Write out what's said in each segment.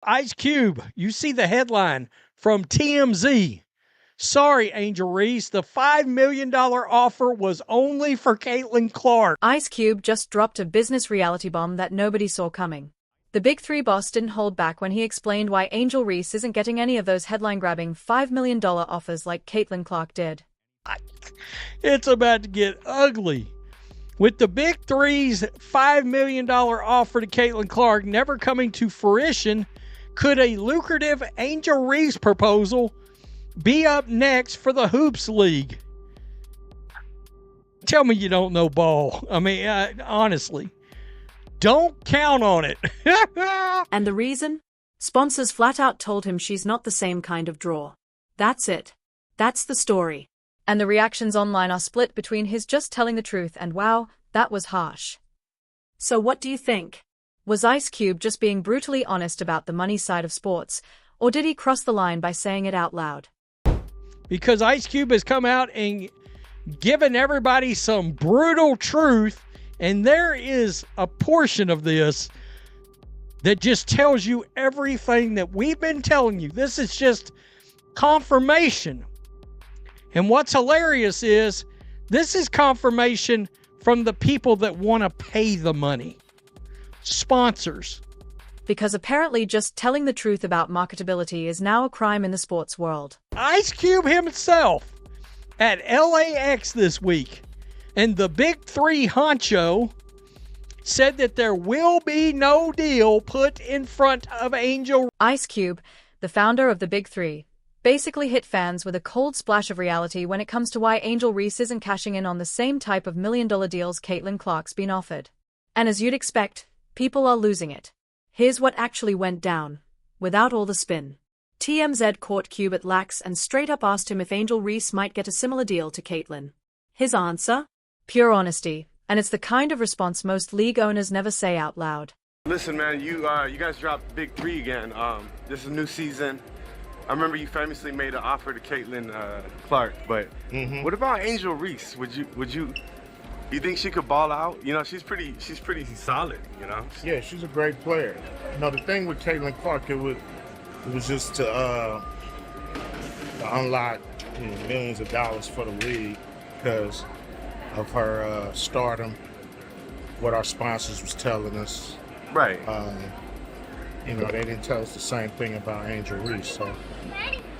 Ice Cube, you see the headline from TMZ. Sorry, Angel Reese, the $5 million offer was only for Caitlin Clark. Ice Cube just dropped a business reality bomb that nobody saw coming. The Big 3 boss didn't hold back when he explained why Angel Reese isn't getting any of those headline-grabbing $5 million offers like Caitlin Clark did. It's about to get ugly. With the Big 3's $5 million offer to Caitlin Clark never coming to fruition, could a lucrative Angel Reese proposal be up next for the Hoops League? Tell me you don't know ball. I mean, honestly, don't count on it. And the reason? Sponsors flat out told him she's not the same kind of draw. That's it. That's the story. And the reactions online are split between his just telling the truth and wow, that was harsh. So what do you think? Was Ice Cube just being brutally honest about the money side of sports, or did he cross the line by saying it out loud? Because Ice Cube has come out and given everybody some brutal truth, and there is a portion of this that just tells you everything that we've been telling you. This is just confirmation. And what's hilarious is this is confirmation from the people that want to pay the money. Sponsors. Because apparently just telling the truth about marketability is now a crime in the sports world. Ice Cube himself at LAX this week, and the Big 3 honcho said that there will be no deal put in front of Angel. Ice Cube, the founder of the Big 3, basically hit fans with a cold splash of reality when it comes to why Angel Reese isn't cashing in on the same type of million-dollar deals Caitlin Clark's been offered. And as you'd expect, people are losing it. Here's what actually went down, without all the spin. TMZ caught Cube at LAX and straight up asked him if Angel Reese might get a similar deal to Caitlin. His answer? Pure honesty, and it's the kind of response most league owners never say out loud. Listen, man, you guys dropped Big 3 again. This is a new season. I remember you famously made an offer to Caitlin Clark, but what about Angel Reese? You think she could ball out? You know, she's pretty solid, you know? Yeah, she's a great player. You know, the thing with Caitlin Clark, it was just to unlock millions of dollars for the league because of her stardom, what our sponsors was telling us. Right. You know, they didn't tell us the same thing about Angel Reese, so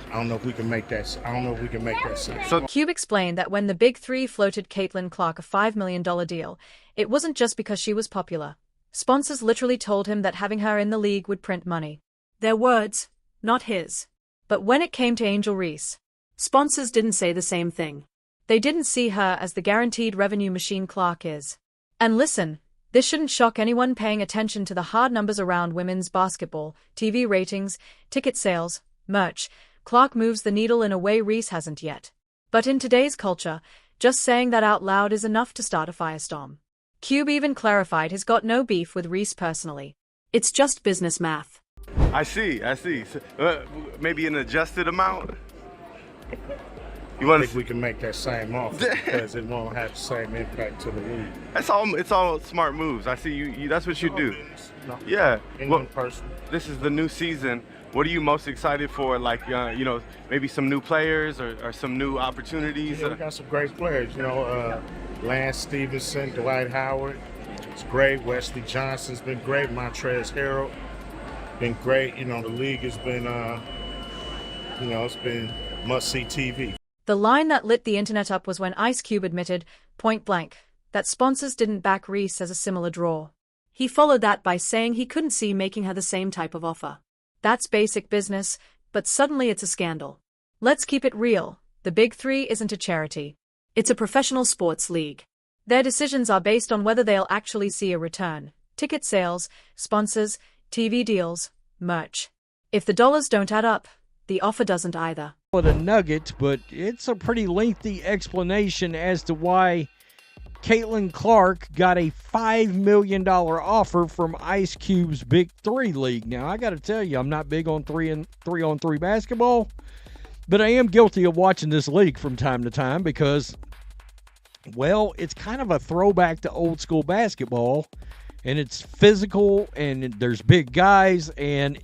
I don't know if we can make that sense. So Cube explained that when the Big 3 floated Caitlin Clark a $5 million deal, it wasn't just because she was popular. Sponsors literally told him that having her in the league would print money. Their words, not his. But when it came to Angel Reese, sponsors didn't say the same thing. They didn't see her as the guaranteed revenue machine Clark is. And listen, this shouldn't shock anyone paying attention to the hard numbers around women's basketball, TV ratings, ticket sales, merch. Clark moves the needle in a way Reese hasn't yet. But in today's culture, just saying that out loud is enough to start a firestorm. Cube even clarified he's got no beef with Reese personally. It's just business math. I see. So, maybe an adjusted amount? I think we can make that same offer because it won't have the same impact to the league. It's all smart moves. I see you that's what you do. No. Yeah. Well, person. This is the new season. What are you most excited for? Like, you know, maybe some new players or some new opportunities? Yeah, we got some great players. You know, Lance Stevenson, Dwight Howard. It's great. Wesley Johnson's been great. Montrezl Harrell been great. You know, the league has been, it's been must-see TV. The line that lit the internet up was when Ice Cube admitted, point blank, that sponsors didn't back Reese as a similar draw. He followed that by saying he couldn't see making her the same type of offer. That's basic business, but suddenly it's a scandal. Let's keep it real. The Big 3 isn't a charity. It's a professional sports league. Their decisions are based on whether they'll actually see a return. Ticket sales, sponsors, TV deals, merch. If the dollars don't add up, the offer doesn't either. What a nugget, but it's a pretty lengthy explanation as to why Caitlin Clark got a $5 million offer from Ice Cube's Big 3 league. Now, I got to tell you, I'm not big on 3-on-3 basketball, but I am guilty of watching this league from time to time because, well, it's kind of a throwback to old school basketball, and it's physical, and there's big guys, and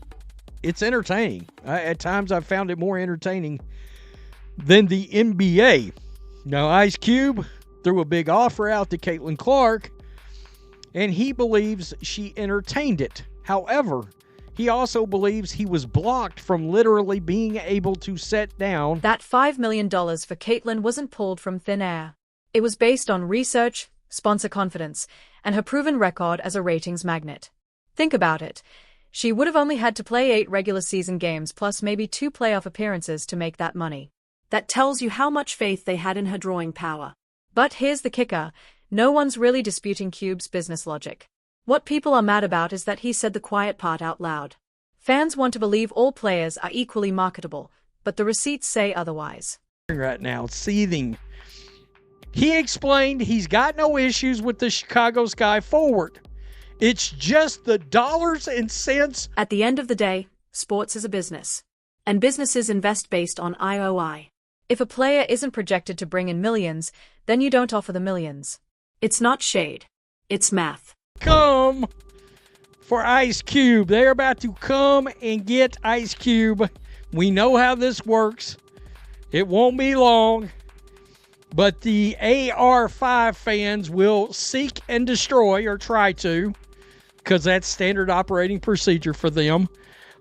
it's entertaining. At times I've found it more entertaining than the NBA. Now, Ice Cube threw a big offer out to Caitlin Clark, and he believes she entertained it. However, he also believes he was blocked from literally being able to set down. That $5 million for Caitlin wasn't pulled from thin air. It was based on research, sponsor confidence, and her proven record as a ratings magnet. Think about it. She would have only had to play 8 regular season games plus maybe 2 playoff appearances to make that money. That tells you how much faith they had in her drawing power. But here's the kicker. No one's really disputing Cube's business logic. What people are mad about is that he said the quiet part out loud. Fans want to believe all players are equally marketable, but the receipts say otherwise. Right now, seething. He explained he's got no issues with the Chicago Sky forward. It's just the dollars and cents. At the end of the day, sports is a business. And businesses invest based on IOI. If a player isn't projected to bring in millions, then you don't offer the millions. It's not shade. It's math. Come for Ice Cube. They're about to come and get Ice Cube. We know how this works. It won't be long. But the AR5 fans will seek and destroy, or try to, because that's standard operating procedure for them,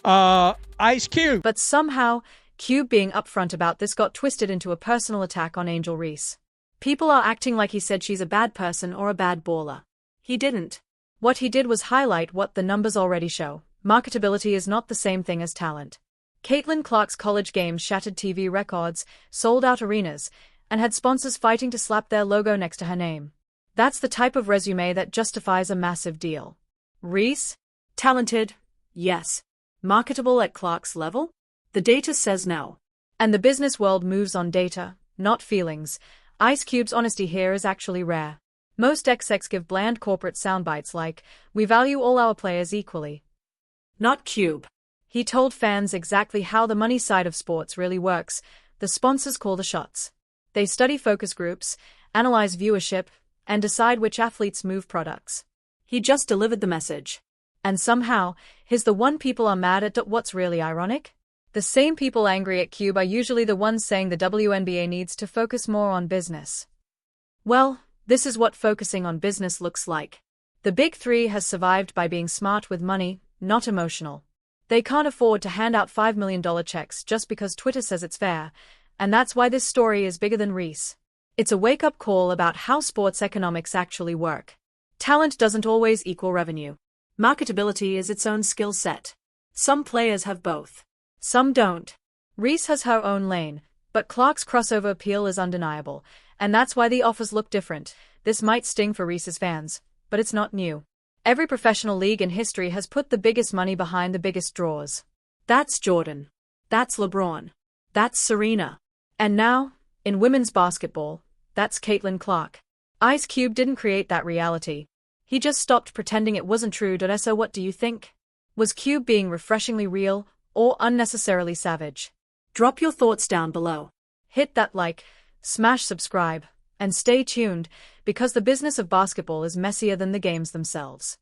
Ice Cube. But somehow, Cube being upfront about this got twisted into a personal attack on Angel Reese. People are acting like he said she's a bad person or a bad baller. He didn't. What he did was highlight what the numbers already show. Marketability is not the same thing as talent. Caitlin Clark's college games shattered TV records, sold out arenas, and had sponsors fighting to slap their logo next to her name. That's the type of resume that justifies a massive deal. Reese? Talented? Yes. Marketable at Clark's level? The data says no. And the business world moves on data, not feelings. Ice Cube's honesty here is actually rare. Most execs give bland corporate soundbites like, "We value all our players equally." Not Cube. He told fans exactly how the money side of sports really works. The sponsors call the shots. They study focus groups, analyze viewership, and decide which athletes move products. He just delivered the message. And somehow, he's the one people are mad at. What's really ironic? The same people angry at Cube are usually the ones saying the WNBA needs to focus more on business. Well, this is what focusing on business looks like. The Big Three has survived by being smart with money, not emotional. They can't afford to hand out $5 million checks just because Twitter says it's fair, and that's why this story is bigger than Reese. It's a wake-up call about how sports economics actually work. Talent doesn't always equal revenue. Marketability is its own skill set. Some players have both. Some don't. Reese has her own lane, but Clark's crossover appeal is undeniable, and that's why the offers look different. This might sting for Reese's fans, but it's not new. Every professional league in history has put the biggest money behind the biggest draws. That's Jordan. That's LeBron. That's Serena. And now, in women's basketball, that's Caitlin Clark. Ice Cube didn't create that reality. He just stopped pretending it wasn't true. So what do you think? Was Cube being refreshingly real, or unnecessarily savage? Drop your thoughts down below. Hit that like, smash subscribe, and stay tuned, because the business of basketball is messier than the games themselves.